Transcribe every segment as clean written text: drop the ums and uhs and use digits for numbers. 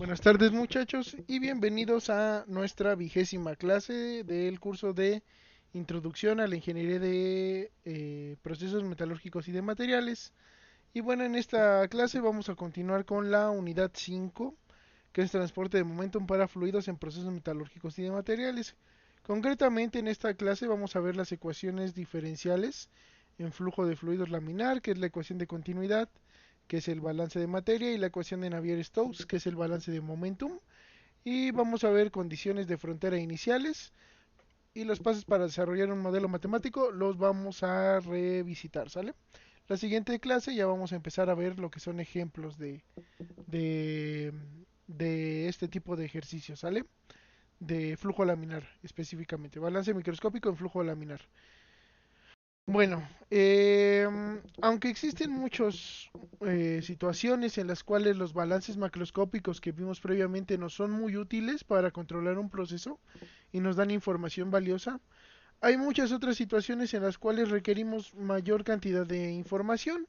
Buenas tardes muchachos y bienvenidos a nuestra 20ª clase del curso de Introducción a la Ingeniería de Procesos Metalúrgicos y de Materiales. Y bueno, en esta clase vamos a continuar con la unidad 5, que es transporte de momentum para fluidos en procesos metalúrgicos y de materiales. Concretamente en esta clase vamos a ver las ecuaciones diferenciales en flujo de fluidos laminar, que es la ecuación de continuidad, que es el balance de materia, y la ecuación de Navier-Stokes, que es el balance de momentum. Y vamos a ver condiciones de frontera iniciales y los pasos para desarrollar un modelo matemático los vamos a revisitar, ¿sale? La siguiente clase ya vamos a empezar a ver lo que son ejemplos de, de este tipo de ejercicios, ¿sale? De flujo laminar específicamente, balance microscópico en flujo laminar. Bueno, aunque existen muchas situaciones en las cuales los balances macroscópicos que vimos previamente no son muy útiles para controlar un proceso y nos dan información valiosa, hay muchas otras situaciones en las cuales requerimos mayor cantidad de información,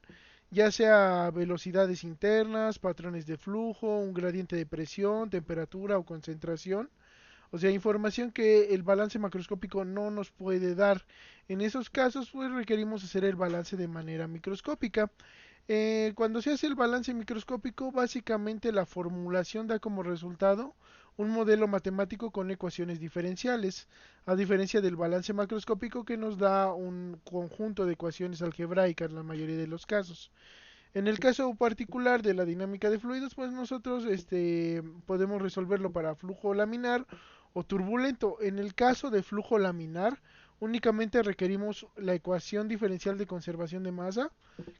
ya sea velocidades internas, patrones de flujo, un gradiente de presión, temperatura o concentración. O sea, información que el balance macroscópico no nos puede dar. En esos casos, pues requerimos hacer el balance de manera microscópica. Cuando se hace el balance microscópico, básicamente la formulación da como resultado un modelo matemático con ecuaciones diferenciales, a diferencia del balance macroscópico que nos da un conjunto de ecuaciones algebraicas en la mayoría de los casos. En el caso particular de la dinámica de fluidos, pues nosotros podemos resolverlo para flujo laminar o turbulento. En el caso de flujo laminar, únicamente requerimos la ecuación diferencial de conservación de masa,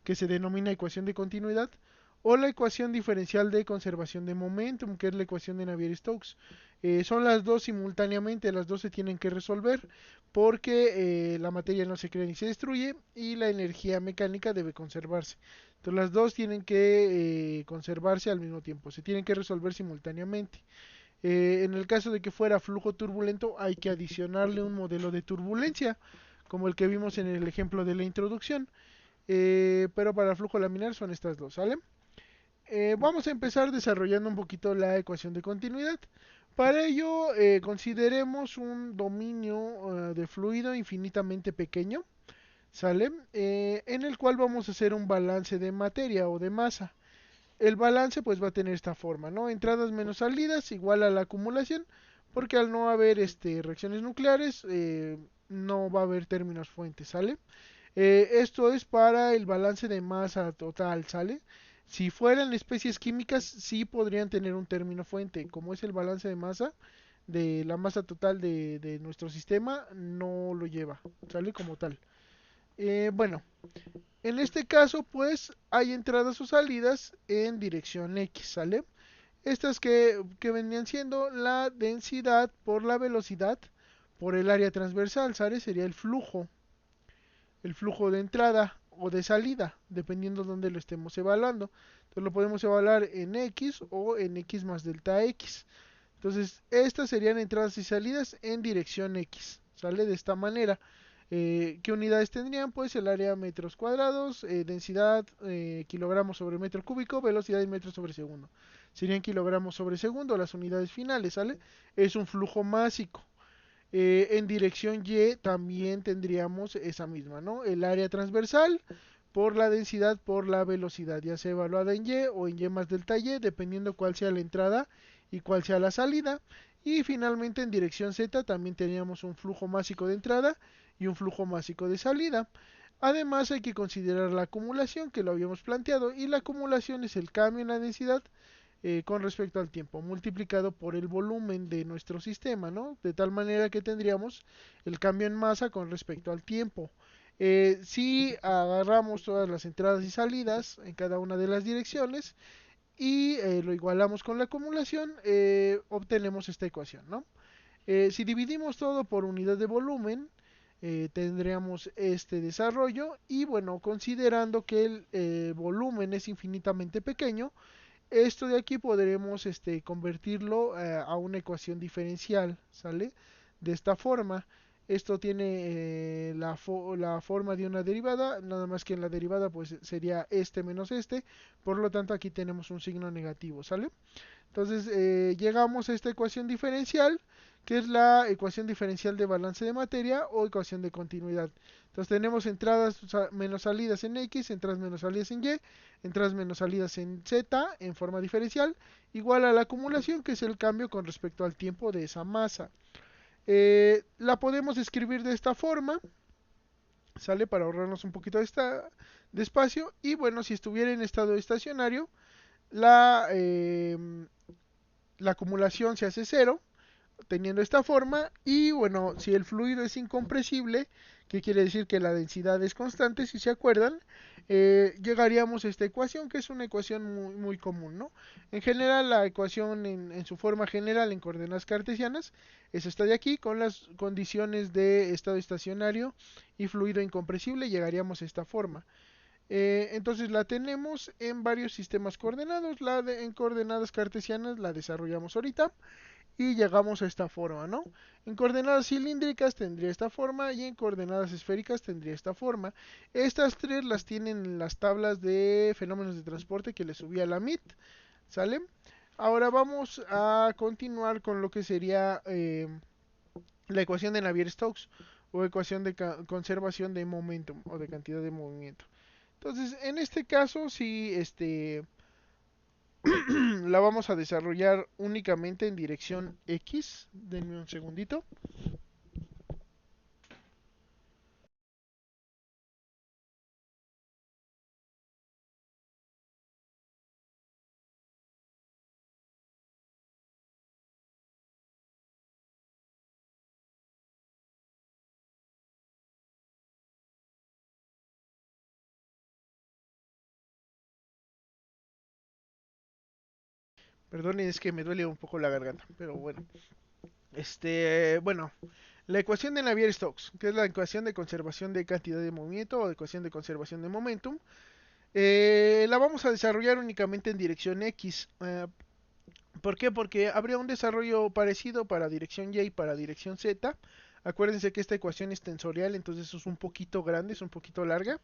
que se denomina ecuación de continuidad, o la ecuación diferencial de conservación de momentum, que es la ecuación de Navier-Stokes. Son las dos simultáneamente, las dos se tienen que resolver porque la materia no se crea ni se destruye y la energía mecánica debe conservarse. Entonces las dos tienen que conservarse al mismo tiempo, se tienen que resolver simultáneamente. En el caso de que fuera flujo turbulento hay que adicionarle un modelo de turbulencia, como el que vimos en el ejemplo de la introducción. Pero para flujo laminar son estas dos, ¿sale? Vamos a empezar desarrollando un poquito la ecuación de continuidad. Para ello consideremos un dominio de fluido infinitamente pequeño, ¿sale? En el cual vamos a hacer un balance de materia o de masa. El balance pues va a tener esta forma, ¿no? Entradas menos salidas igual a la acumulación, porque al no haber reacciones nucleares no va a haber términos fuentes, ¿sale? Esto es para el balance de masa total, ¿sale? Si fueran especies químicas, sí podrían tener un término fuente, como es el balance de masa, de la masa total de nuestro sistema, no lo lleva, ¿sale? Como tal. Bueno, en este caso, pues hay entradas o salidas en dirección X, ¿sale? Estas que venían siendo la densidad por la velocidad por el área transversal, ¿sale? Sería el flujo de entrada o de salida, dependiendo de dónde lo estemos evaluando. Entonces lo podemos evaluar en X o en X más delta X. Entonces, estas serían entradas y salidas en dirección X, ¿sale? De esta manera. ¿Qué unidades tendrían? Pues el área metros cuadrados, densidad kilogramos sobre metro cúbico, velocidad en metros sobre segundo. Serían kilogramos sobre segundo las unidades finales, ¿sale? Es un flujo másico. En dirección Y también tendríamos esa misma, ¿no? El área transversal por la densidad por la velocidad, ya sea evaluada en Y o en Y más delta Y, dependiendo cuál sea la entrada y cuál sea la salida. Y finalmente en dirección Z también teníamos un flujo másico de entrada y un flujo másico de salida. Además hay que considerar la acumulación que lo habíamos planteado y la acumulación es el cambio en la densidad con respecto al tiempo, multiplicado por el volumen de nuestro sistema, ¿no? De tal manera que tendríamos el cambio en masa con respecto al tiempo. Si agarramos todas las entradas y salidas en cada una de las direcciones y lo igualamos con la acumulación, obtenemos esta ecuación, ¿no? Si dividimos todo por unidad de volumen, tendríamos este desarrollo y bueno, considerando que el volumen es infinitamente pequeño, esto de aquí podremos convertirlo a una ecuación diferencial, ¿sale? De esta forma, Esto tiene la forma de una derivada, nada más que en la derivada pues sería este menos este, por lo tanto aquí tenemos un signo negativo, ¿sale? Entonces llegamos a esta ecuación diferencial, que es la ecuación diferencial de balance de materia o ecuación de continuidad. Entonces tenemos entradas menos salidas en X, entradas menos salidas en Y, entradas menos salidas en Z en forma diferencial, igual a la acumulación, que es el cambio con respecto al tiempo de esa masa. La podemos escribir de esta forma, ¿sale? Para ahorrarnos un poquito de espacio. Y bueno, si estuviera en estado estacionario, la, eh, la acumulación se hace cero, teniendo esta forma. Y bueno, si el fluido es incompresible, que quiere decir que la densidad es constante, si se acuerdan, llegaríamos a esta ecuación, que es una ecuación muy común, ¿no? En general, la ecuación en su forma general en coordenadas cartesianas es esta de aquí, con las condiciones de estado estacionario y fluido incompresible, llegaríamos a esta forma. Entonces la tenemos en varios sistemas coordenados. En coordenadas cartesianas la desarrollamos ahorita y llegamos a esta forma, ¿no? En coordenadas cilíndricas tendría esta forma y en coordenadas esféricas tendría esta forma. Estas tres las tienen en las tablas de fenómenos de transporte que les subí a la MIT, ¿sale? Ahora vamos a continuar con lo que sería la ecuación de Navier-Stokes o ecuación de conservación de momentum o de cantidad de movimiento. Entonces, en este caso, si la vamos a desarrollar únicamente en dirección X. Denme un segundito. Perdón, es que me duele un poco la garganta, pero bueno. Bueno, la ecuación de Navier-Stokes, que es la ecuación de conservación de cantidad de movimiento o ecuación de conservación de momentum, la vamos a desarrollar únicamente en dirección X. ¿Por qué? Porque habría un desarrollo parecido para dirección Y y para dirección Z. Acuérdense que esta ecuación es tensorial, entonces es un poquito grande, es un poquito larga.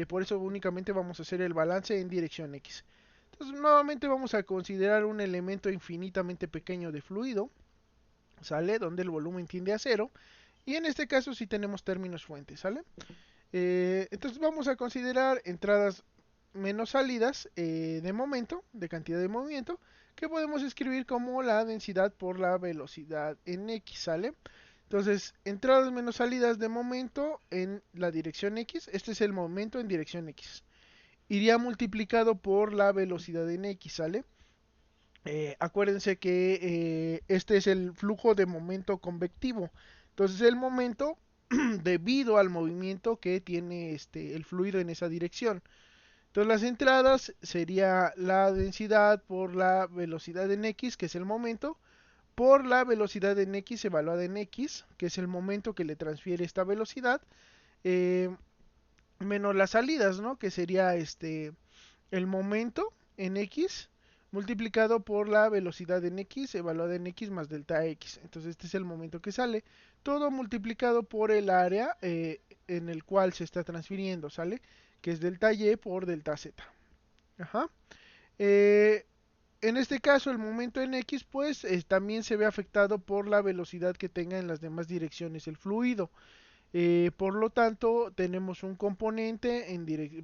Por eso únicamente vamos a hacer el balance en dirección X. Entonces nuevamente vamos a considerar un elemento infinitamente pequeño de fluido, ¿sale? Donde el volumen tiende a cero. Y en este caso sí tenemos términos fuentes, ¿sale? Entonces vamos a considerar entradas menos salidas de momento, de cantidad de movimiento, que podemos escribir como la densidad por la velocidad en X, ¿sale? Entonces, entradas menos salidas de momento en la dirección X, este es el momento en dirección X. Iría multiplicado por la velocidad en X, ¿sale? Acuérdense que este es el flujo de momento convectivo. Entonces el momento debido al movimiento que tiene el fluido en esa dirección. Entonces las entradas sería la densidad por la velocidad en X, que es el momento, por la velocidad en X evaluada en X, que es el momento que le transfiere esta velocidad, eh, menos las salidas, ¿no? Que sería el momento en X multiplicado por la velocidad en X evaluada en X más delta X. Entonces este es el momento que sale. Todo multiplicado por el área en el cual se está transfiriendo, ¿sale? Que es delta Y por delta Z. Ajá. Eh, en este caso el momento en X pues también se ve afectado por la velocidad que tenga en las demás direcciones el fluido. Por lo tanto, tenemos un componente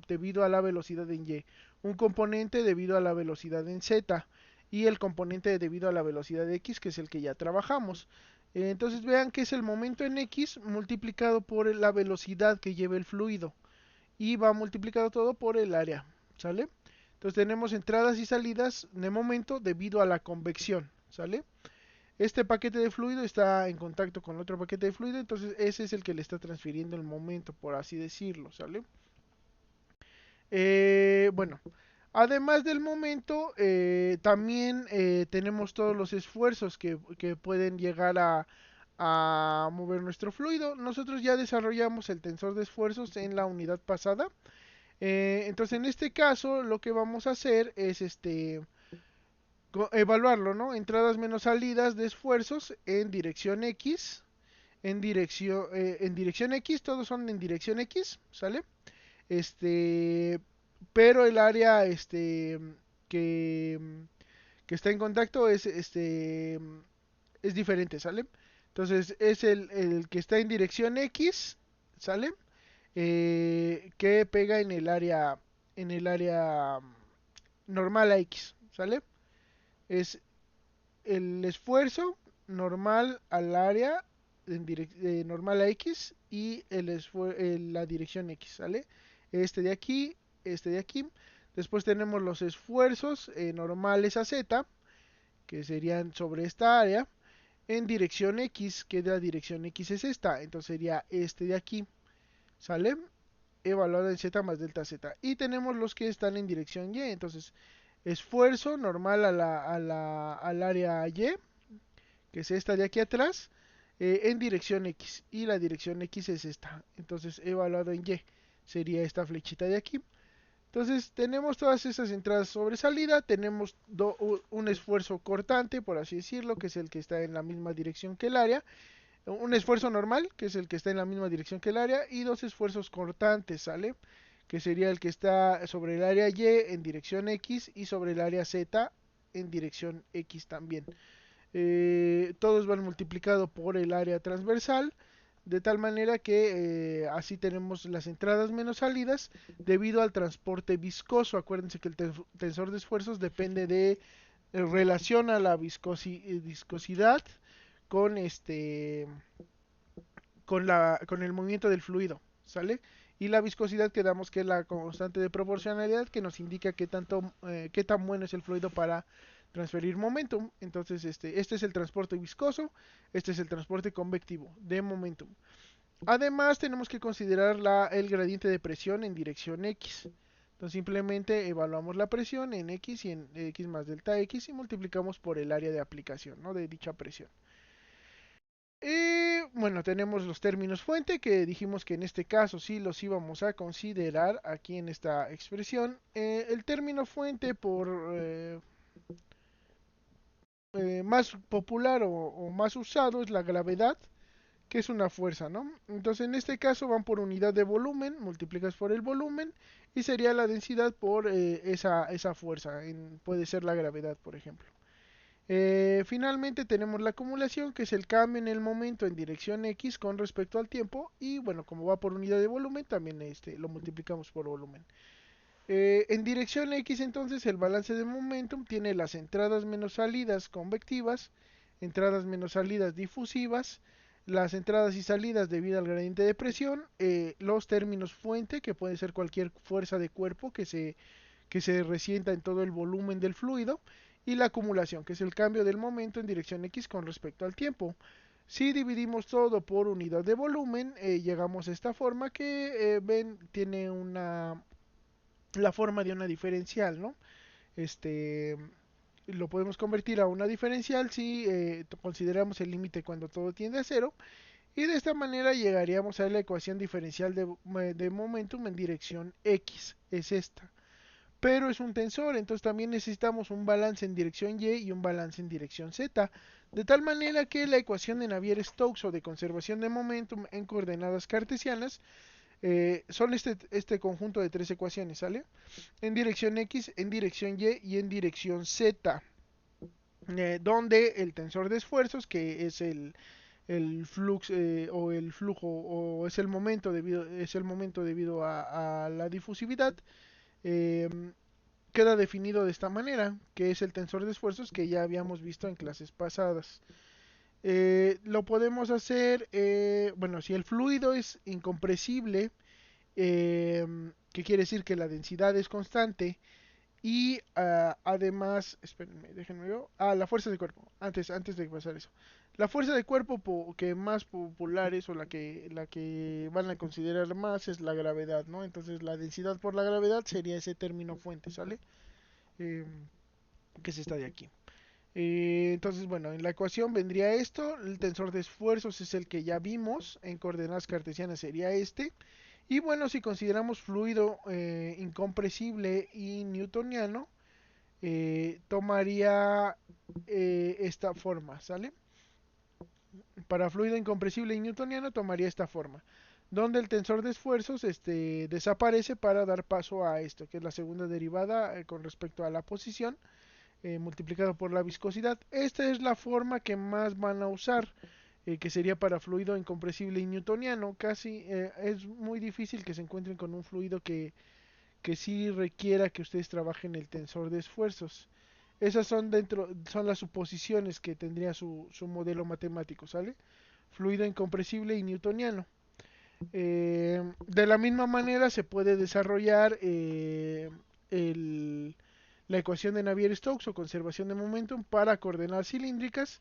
debido a la velocidad en Y, un componente debido a la velocidad en Z y el componente debido a la velocidad de X, que es el que ya trabajamos. Entonces vean que es el momento en X multiplicado por la velocidad que lleva el fluido y va multiplicado todo por el área, ¿sale? Entonces tenemos entradas y salidas de momento debido a la convección, ¿sale? Este paquete de fluido está en contacto con otro paquete de fluido, entonces ese es el que le está transfiriendo el momento, por así decirlo, ¿sale? Bueno, además del momento, también tenemos todos los esfuerzos que pueden llegar a mover nuestro fluido. Nosotros ya desarrollamos el tensor de esfuerzos en la unidad pasada. Entonces, en este caso, lo que vamos a hacer es evaluarlo, ¿no? Entradas menos salidas de esfuerzos en dirección X en dirección X, todos son en dirección X, ¿sale? Este, pero el área que, que está en contacto es diferente, ¿sale? Entonces es el que está en dirección X, ¿sale? Que pega en el área normal a X, ¿sale? Es el esfuerzo normal al área normal a X y la dirección X, ¿sale? Este de aquí, este de aquí. Después tenemos los esfuerzos normales a Z, que serían sobre esta área, en dirección X, que de la dirección X es esta, entonces sería este de aquí, ¿sale? Evaluado en Z más delta Z. Y tenemos los que están en dirección Y, entonces esfuerzo normal al área Y, que es esta de aquí atrás, en dirección X. Y la dirección X es esta. Entonces, evaluado en Y sería esta flechita de aquí. Entonces, tenemos todas esas entradas sobre salida. Tenemos un esfuerzo cortante, por así decirlo, que es el que está en la misma dirección que el área. Un esfuerzo normal, que es el que está en la misma dirección que el área. Y dos esfuerzos cortantes, ¿sale? Que sería el que está sobre el área Y en dirección X y sobre el área Z en dirección X también. Todos van multiplicado por el área transversal, de tal manera que así tenemos las entradas menos salidas debido al transporte viscoso. Acuérdense que el tensor de esfuerzos depende de relación a la viscosidad con con el movimiento del fluido, ¿sale? Y la viscosidad que damos que es la constante de proporcionalidad que nos indica qué tan bueno es el fluido para transferir momentum. Entonces, este es el transporte viscoso, este es el transporte convectivo de momentum. Además, tenemos que considerar el gradiente de presión en dirección X. Entonces, simplemente evaluamos la presión en X y en X más delta X y multiplicamos por el área de aplicación, ¿no? De dicha presión. Bueno, tenemos los términos fuente que dijimos que en este caso sí los íbamos a considerar aquí en esta expresión. El término fuente más popular o más usado es la gravedad, que es una fuerza, ¿no? Entonces en este caso van por unidad de volumen, multiplicas por el volumen y sería la densidad por esa fuerza. Puede ser la gravedad, por ejemplo. Finalmente tenemos la acumulación, que es el cambio en el momento en dirección X con respecto al tiempo. Y bueno, como va por unidad de volumen, también lo multiplicamos por volumen. En dirección X entonces el balance de momentum tiene las entradas menos salidas convectivas, entradas menos salidas difusivas, las entradas y salidas debido al gradiente de presión, los términos fuente, que puede ser cualquier fuerza de cuerpo que se resienta en todo el volumen del fluido, y la acumulación, que es el cambio del momento en dirección X con respecto al tiempo. Si dividimos todo por unidad de volumen, llegamos a esta forma que ven tiene la forma de una diferencial, ¿no? Este lo podemos convertir a una diferencial si consideramos el límite cuando todo tiende a cero, y de esta manera llegaríamos a la ecuación diferencial de momentum en dirección X, es esta. Pero es un tensor, entonces también necesitamos un balance en dirección Y y un balance en dirección Z, de tal manera que la ecuación de Navier-Stokes o de conservación de momentum en coordenadas cartesianas son este conjunto de tres ecuaciones, ¿sale? En dirección X, en dirección Y y en dirección Z, donde el tensor de esfuerzos, que es el flux o el flujo o es el momento debido a la difusividad, eh, queda definido de esta manera, que es el tensor de esfuerzos que ya habíamos visto en clases pasadas. Lo podemos hacer, bueno, si el fluido es incompresible, que quiere decir que la densidad es constante y además, espérenme, déjenme ver, la fuerza de cuerpo, antes de pasar eso. La fuerza de cuerpo que más popular es o la que van a considerar más es la gravedad, ¿no? Entonces la densidad por la gravedad sería ese término fuente, ¿sale? Eh, que es esta de aquí. Entonces, bueno, en la ecuación vendría esto, el tensor de esfuerzos es el que ya vimos, en coordenadas cartesianas sería este, y bueno, si consideramos fluido incompresible y newtoniano, tomaría esta forma, ¿sale? para fluido incompresible y newtoniano tomaría esta forma, donde el tensor de esfuerzos desaparece para dar paso a esto, que es la segunda derivada con respecto a la posición, multiplicado por la viscosidad. Esta es la forma que más van a usar, que sería para fluido incompresible y newtoniano. Casi es muy difícil que se encuentren con un fluido que sí requiera que ustedes trabajen el tensor de esfuerzos. Esas son las suposiciones que tendría su modelo matemático, ¿sale? Fluido incompresible y newtoniano. De la misma manera se puede desarrollar el, la ecuación de Navier-Stokes o conservación de momentum para coordenadas cilíndricas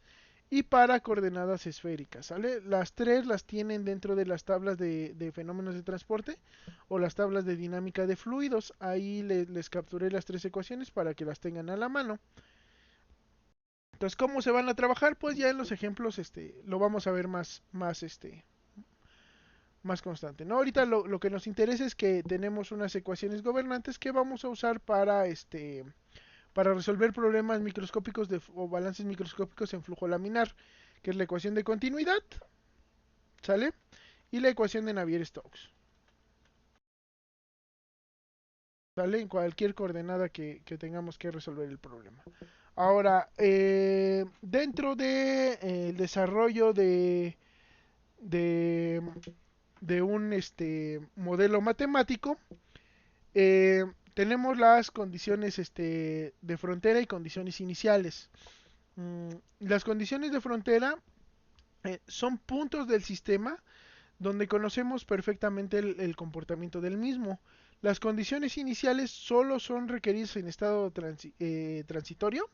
y para coordenadas esféricas, ¿sale? Las tres las tienen dentro de las tablas de fenómenos de transporte o las tablas de dinámica de fluidos. Ahí les capturé las tres ecuaciones para que las tengan a la mano. Entonces, ¿cómo se van a trabajar? Pues ya en los ejemplos lo vamos a ver más constante, ¿no? Ahorita lo que nos interesa es que tenemos unas ecuaciones gobernantes que vamos a usar para resolver problemas microscópicos o balances microscópicos en flujo laminar, que es la ecuación de continuidad, ¿sale? Y la ecuación de Navier-Stokes, ¿sale? En cualquier coordenada que tengamos que resolver el problema. Ahora, dentro de el desarrollo de, de un modelo matemático, eh, tenemos las condiciones de frontera y condiciones iniciales. Las condiciones de frontera son puntos del sistema donde conocemos perfectamente el comportamiento del mismo. Las condiciones iniciales solo son requeridas en estado transitorio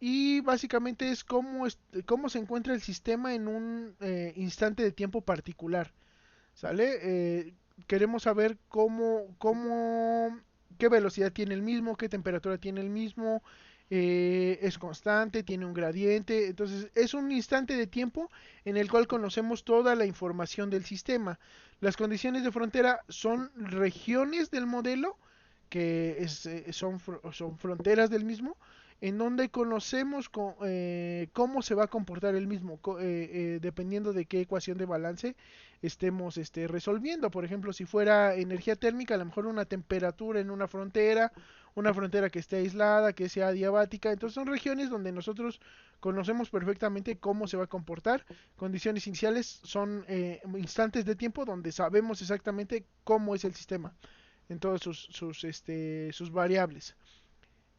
y básicamente es cómo se encuentra el sistema en un instante de tiempo particular. ¿Sale? Queremos saber qué velocidad tiene el mismo, qué temperatura tiene el mismo, es constante, tiene un gradiente. Entonces, es un instante de tiempo en el cual conocemos toda la información del sistema. Las condiciones de frontera son regiones del modelo, son fronteras del mismo, en donde conocemos cómo se va a comportar el mismo, dependiendo de qué ecuación de balance estemos resolviendo. Por ejemplo, si fuera energía térmica, a lo mejor una temperatura en una frontera que esté aislada, que sea adiabática. Entonces son regiones donde nosotros conocemos perfectamente cómo se va a comportar. Condiciones iniciales son instantes de tiempo donde sabemos exactamente cómo es el sistema en todas sus variables.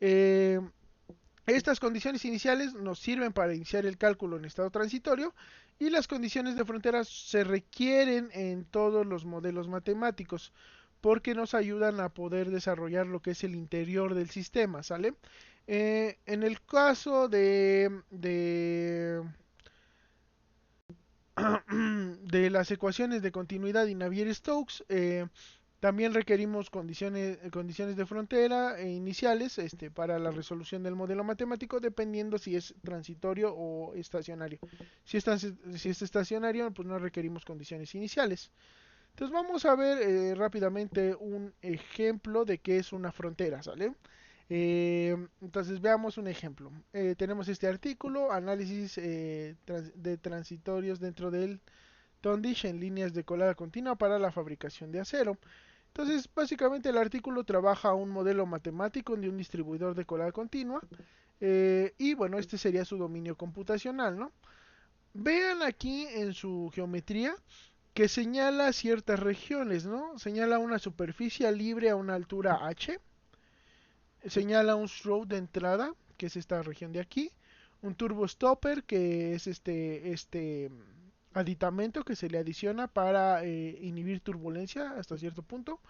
Eh, Estas condiciones iniciales nos sirven para iniciar el cálculo en estado transitorio y las condiciones de frontera se requieren en todos los modelos matemáticos porque nos ayudan a poder desarrollar lo que es el interior del sistema, ¿sale? En el caso de las ecuaciones de continuidad y Navier-Stokes, también requerimos condiciones de frontera iniciales para la resolución del modelo matemático, dependiendo si es transitorio o estacionario. Si es estacionario, pues no requerimos condiciones iniciales. Entonces vamos a ver rápidamente un ejemplo de qué es una frontera, ¿sale? Entonces veamos un ejemplo. Tenemos este artículo, análisis de transitorios dentro del Tondish en líneas de colada continua para la fabricación de acero. Entonces, básicamente el artículo trabaja un modelo matemático de un distribuidor de colada continua. Y bueno, este sería su dominio computacional, ¿no? Vean aquí en su geometría que señala ciertas regiones, ¿no? Señala una superficie libre a una altura h, señala un stroke de entrada, que es esta región de aquí, un turbo stopper, que es aditamento que se le adiciona para inhibir turbulencia hasta cierto punto,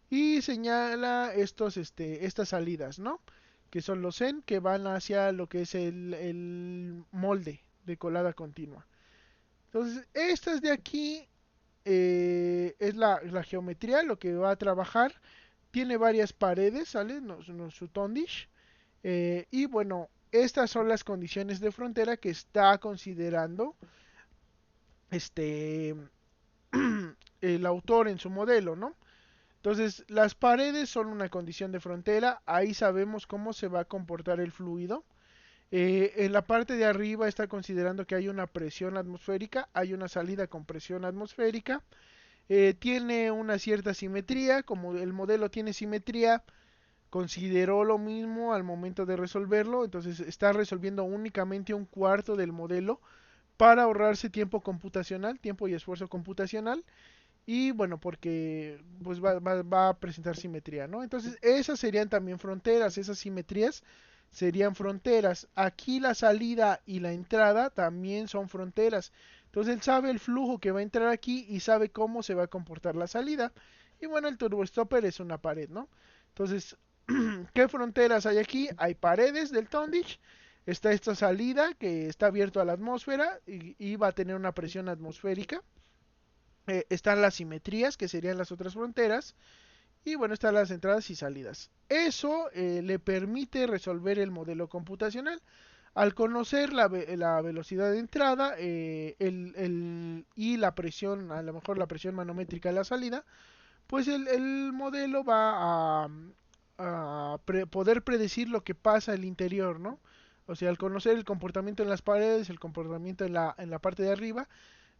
y señala estas salidas, ¿no? Que son los EN que van hacia lo que es el molde de colada continua. Entonces, estas de aquí es la geometría, lo que va a trabajar. Tiene varias paredes, ¿sale? Su Tondish. Y bueno, estas son las condiciones de frontera que está considerando este el autor en su modelo, ¿no? Entonces, las paredes son una condición de frontera, ahí sabemos cómo se va a comportar el fluido. En la parte de arriba está considerando que hay una presión atmosférica, hay una salida con presión atmosférica, tiene una cierta simetría, como el modelo tiene simetría, consideró lo mismo al momento de resolverlo, entonces está resolviendo únicamente un cuarto del modelo para ahorrarse tiempo computacional, tiempo y esfuerzo computacional, y bueno, porque pues va a presentar simetría, ¿no? Entonces esas serían también fronteras, esas simetrías serían fronteras. Aquí la salida y la entrada también son fronteras. Entonces él sabe el flujo que va a entrar aquí y sabe cómo se va a comportar la salida. Y bueno, el turbostopper es una pared, ¿no? Entonces, ¿qué fronteras hay aquí? Hay paredes del Tondich. Está esta salida que está abierto a la atmósfera y va a tener una presión atmosférica. Están las simetrías, que serían las otras fronteras, y bueno, están las entradas y salidas. Eso le permite resolver el modelo computacional. Al conocer la velocidad de entrada y la presión, a lo mejor la presión manométrica de la salida, pues el modelo va a poder predecir lo que pasa en el interior, ¿no? O sea, al conocer el comportamiento en las paredes, el comportamiento en la parte de arriba,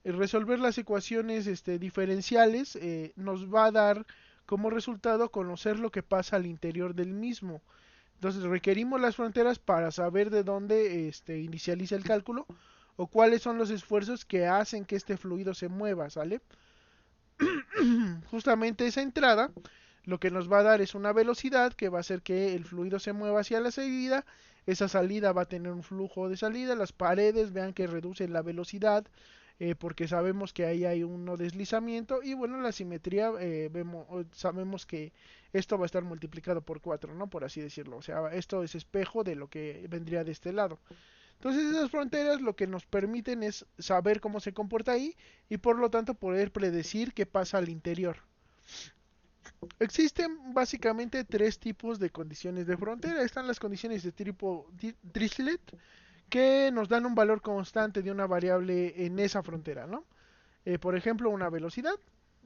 resolver las ecuaciones diferenciales nos va a dar como resultado conocer lo que pasa al interior del mismo. Entonces requerimos las fronteras para saber de dónde inicializa el cálculo o cuáles son los esfuerzos que hacen que este fluido se mueva, ¿sale? Justamente esa entrada lo que nos va a dar es una velocidad que va a hacer que el fluido se mueva hacia la salida. Esa salida va a tener un flujo de salida. Las paredes vean que reducen la velocidad porque sabemos que ahí hay un deslizamiento. Y bueno, la simetría sabemos que esto va a estar multiplicado por 4, ¿no? Por así decirlo. O sea, esto es espejo de lo que vendría de este lado. Entonces esas fronteras lo que nos permiten es saber cómo se comporta ahí y por lo tanto poder predecir qué pasa al interior. Existen básicamente tres tipos de condiciones de frontera. Están las condiciones de tipo Dirichlet, que nos dan un valor constante de una variable en esa frontera, ¿no? Por ejemplo, una velocidad,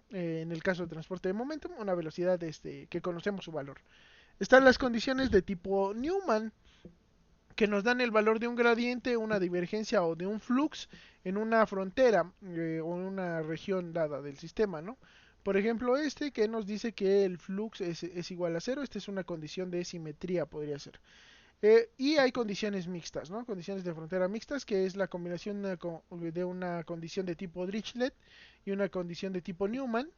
en el caso de transporte de momentum, una velocidad que conocemos su valor. Están las condiciones de tipo Newman, que nos dan el valor de un gradiente, una divergencia o de un flux en una frontera o en una región dada del sistema, ¿no? Por ejemplo, que nos dice que el flux es igual a cero, esta es una condición de simetría, podría ser. Y hay condiciones mixtas, ¿no? Condiciones de frontera mixtas, que es la combinación de una condición de tipo Dirichlet y una condición de tipo Newman.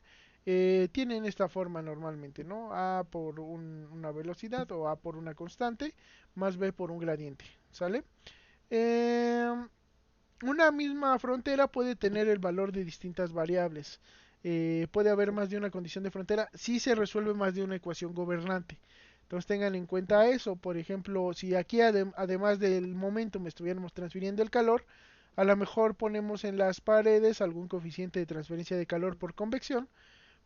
Tienen esta forma normalmente, ¿no? A por una velocidad o A por una constante, más B por un gradiente, ¿sale? Eh, una misma frontera puede tener el valor de distintas variables. Puede haber más de una condición de frontera si se resuelve más de una ecuación gobernante. Entonces tengan en cuenta eso. Por ejemplo, si aquí además del momento me estuviéramos transfiriendo el calor, a lo mejor ponemos en las paredes algún coeficiente de transferencia de calor por convección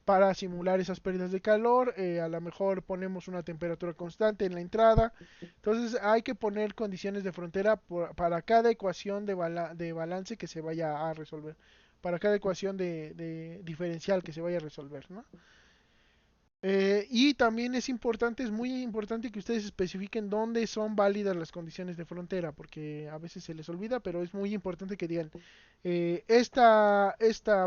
para simular esas pérdidas de calor. A lo mejor ponemos una temperatura constante en la entrada. Entonces hay que poner condiciones de frontera para cada ecuación de balance que se vaya a resolver. Para cada ecuación de diferencial que se vaya a resolver, ¿no? Y también es importante, es muy importante que ustedes especifiquen dónde son válidas las condiciones de frontera, porque a veces se les olvida, pero es muy importante que digan, esta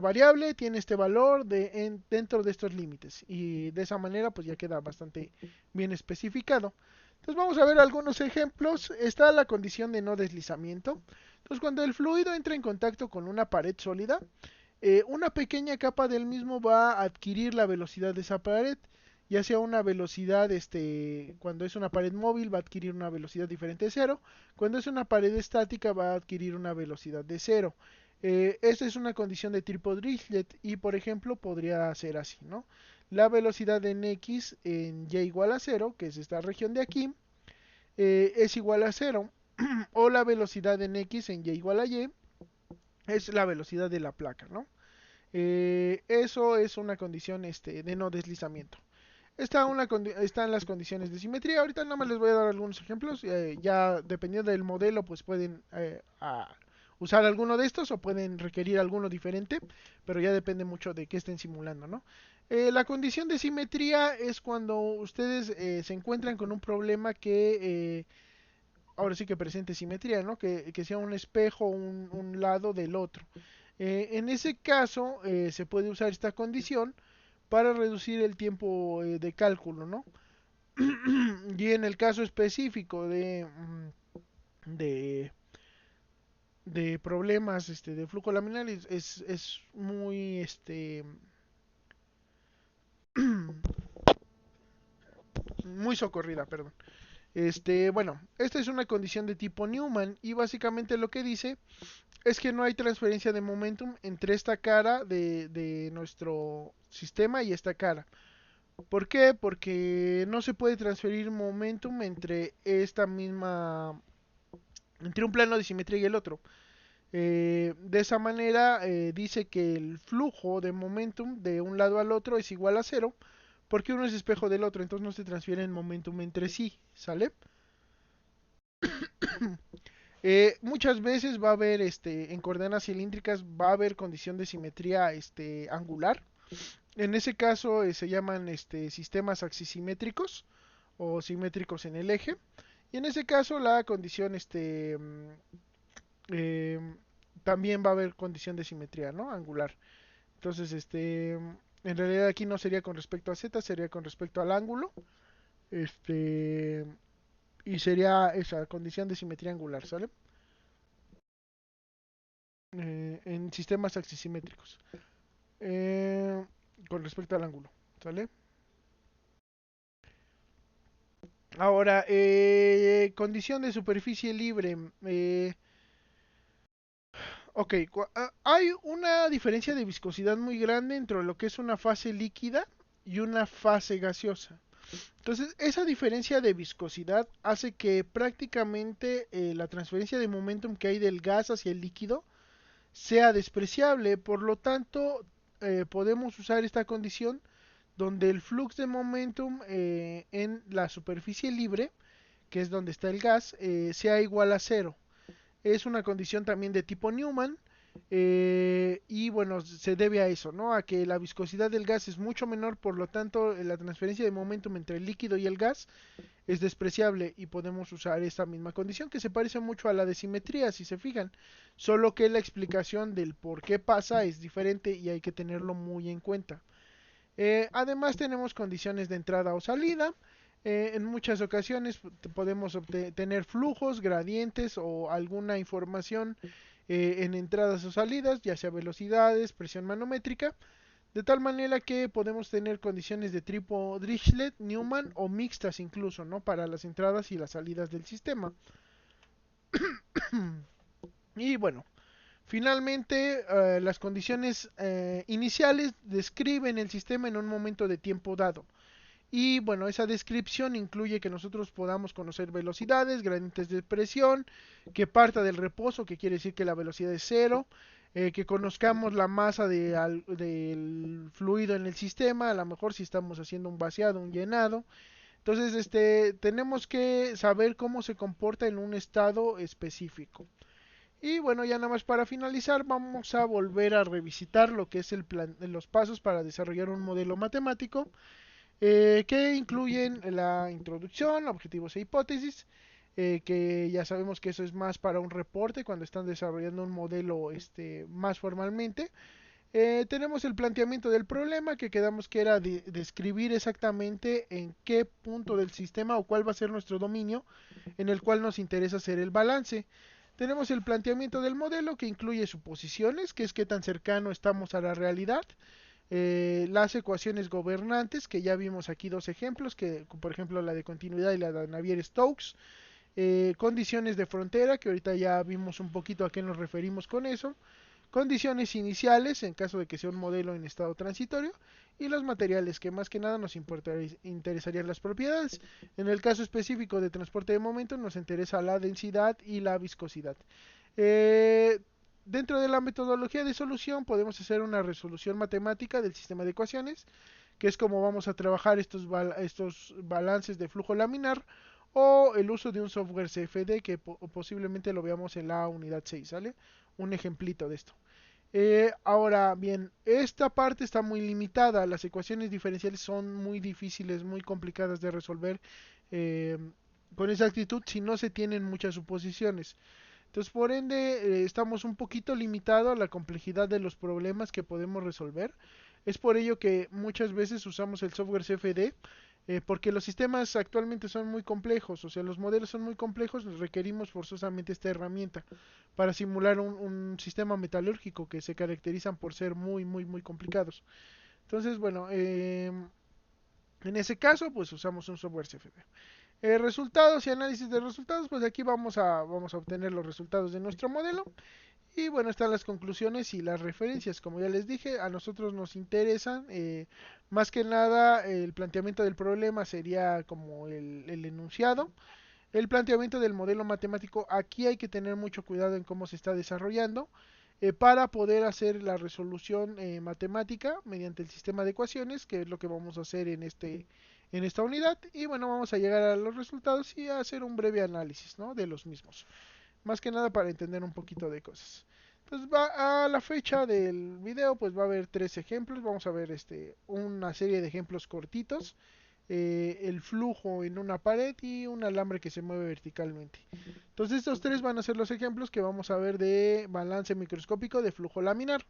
variable tiene este valor dentro de estos límites, y de esa manera pues ya queda bastante bien especificado. Entonces vamos a ver algunos ejemplos. Está la condición de no deslizamiento. Entonces cuando el fluido entra en contacto con una pared sólida, una pequeña capa del mismo va a adquirir la velocidad de esa pared, ya sea una velocidad, cuando es una pared móvil va a adquirir una velocidad diferente de cero, cuando es una pared estática va a adquirir una velocidad de cero. Esta es una condición de tipo Dirichlet y por ejemplo podría ser así, ¿no? La velocidad en x en y igual a cero, que es esta región de aquí, es igual a cero, o la velocidad en x en y igual a y es la velocidad de la placa, ¿no? Eso es una condición de no deslizamiento. Están las condiciones de simetría. Ahorita nada más les voy a dar algunos ejemplos. Ya dependiendo del modelo, pues pueden usar alguno de estos o pueden requerir alguno diferente, pero ya depende mucho de qué estén simulando, ¿no? La condición de simetría es cuando ustedes se encuentran con un problema que ahora sí que presente simetría, ¿no? Que sea un espejo, un lado del otro. En ese caso, se puede usar esta condición para reducir el tiempo de cálculo, ¿no? Y en el caso específico de, de problemas de flujo laminar es muy muy socorrida, perdón. Bueno, esta es una condición de tipo Newman y básicamente lo que dice es que no hay transferencia de momentum entre esta cara de nuestro sistema y esta cara. ¿Por qué? Porque no se puede transferir momentum entre un plano de simetría y el otro. De esa manera dice que el flujo de momentum de un lado al otro es igual a cero, porque uno es espejo del otro, entonces no se transfieren momentum entre sí, ¿sale? Muchas veces va a haber, en coordenadas cilíndricas, va a haber condición de simetría angular. En ese caso se llaman sistemas axisimétricos o simétricos en el eje. Y en ese caso la condición eh, también va a haber condición de simetría, ¿no? Angular. Entonces, en realidad aquí no sería con respecto a z, sería con respecto al ángulo. Este, y sería esa condición de simetría angular, ¿sale? En sistemas axisimétricos. Eh, con respecto al ángulo, ¿sale? Ahora, condición de superficie libre. Ok, hay una diferencia de viscosidad muy grande entre lo que es una fase líquida y una fase gaseosa. Entonces, esa diferencia de viscosidad hace que prácticamente la transferencia de momentum que hay del gas hacia el líquido sea despreciable. Por lo tanto, podemos usar esta condición donde el flux de momentum en la superficie libre, que es donde está el gas, sea igual a cero. Es una condición también de tipo Newman. Y bueno, se debe a eso, ¿no? A que la viscosidad del gas es mucho menor, por lo tanto la transferencia de momentum entre el líquido y el gas es despreciable y podemos usar esta misma condición que se parece mucho a la de simetría, si se fijan, solo que la explicación del por qué pasa es diferente y hay que tenerlo muy en cuenta. Además tenemos condiciones de entrada o salida. En muchas ocasiones podemos tener flujos, gradientes o alguna información en entradas o salidas, ya sea velocidades, presión manométrica, de tal manera que podemos tener condiciones de tipo Dirichlet, Newman o mixtas incluso, ¿no? Para las entradas y las salidas del sistema. Y bueno, finalmente, las condiciones iniciales describen el sistema en un momento de tiempo dado. Y bueno, esa descripción incluye que nosotros podamos conocer velocidades, gradientes de presión, que parta del reposo, que quiere decir que la velocidad es cero, que conozcamos la masa del fluido en el sistema, a lo mejor si estamos haciendo un vaciado, un llenado. Entonces, tenemos que saber cómo se comporta en un estado específico. Y bueno, ya nada más para finalizar, vamos a volver a revisitar lo que es los pasos para desarrollar un modelo matemático que incluyen la introducción, objetivos e hipótesis, que ya sabemos que eso es más para un reporte cuando están desarrollando un modelo más formalmente. Tenemos el planteamiento del problema, que quedamos que era describir exactamente en qué punto del sistema o cuál va a ser nuestro dominio en el cual nos interesa hacer el balance. Tenemos el planteamiento del modelo, que incluye suposiciones, que es qué tan cercano estamos a la realidad, las ecuaciones gobernantes, que ya vimos aquí dos ejemplos, que por ejemplo la de continuidad y la de Navier-Stokes, condiciones de frontera, que ahorita ya vimos un poquito a qué nos referimos con eso, condiciones iniciales en caso de que sea un modelo en estado transitorio, y los materiales, que más que nada nos interesarían las propiedades. En el caso específico de transporte de momento nos interesa la densidad y la viscosidad. Eh, Dentro de la metodología de solución podemos hacer una resolución matemática del sistema de ecuaciones, que es como vamos a trabajar estos balances de flujo laminar, o el uso de un software CFD, que posiblemente lo veamos en la unidad 6, ¿sale? Un ejemplito de esto. Ahora bien, esta parte está muy limitada. Las ecuaciones diferenciales son muy difíciles, muy complicadas de resolver. eh, con exactitud si no se tienen muchas suposiciones. Entonces, por ende, estamos un poquito limitados a la complejidad de los problemas que podemos resolver. Es por ello que muchas veces usamos el software CFD, porque los sistemas actualmente son muy complejos, o sea, los modelos son muy complejos, requerimos forzosamente esta herramienta para simular un sistema metalúrgico que se caracterizan por ser muy complicados. Entonces, bueno, en ese caso, pues usamos un software CFD. Resultados y análisis de resultados, pues aquí vamos a obtener los resultados de nuestro modelo. Y bueno, están las conclusiones y las referencias. Como ya les dije, a nosotros nos interesan, más que nada, el planteamiento del problema sería como el enunciado. El planteamiento del modelo matemático, aquí hay que tener mucho cuidado en cómo se está desarrollando, para poder hacer la resolución matemática mediante el sistema de ecuaciones, que es lo que vamos a hacer en esta unidad. Y bueno, vamos a llegar a los resultados y a hacer un breve análisis, ¿no?, de los mismos. Más que nada para entender un poquito de cosas. Entonces, va a la fecha del video, pues va a haber tres ejemplos. Vamos a ver una serie de ejemplos cortitos, el flujo en una pared y un alambre que se mueve verticalmente. Entonces, estos tres van a ser los ejemplos que vamos a ver de balance microscópico de flujo laminar.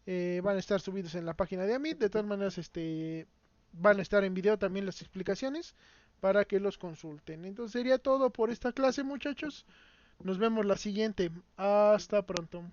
Van a estar subidos en la página de Amit. De todas maneras, van a estar en video también las explicaciones para que los consulten. Entonces sería todo por esta clase, muchachos. Nos vemos la siguiente. Hasta pronto.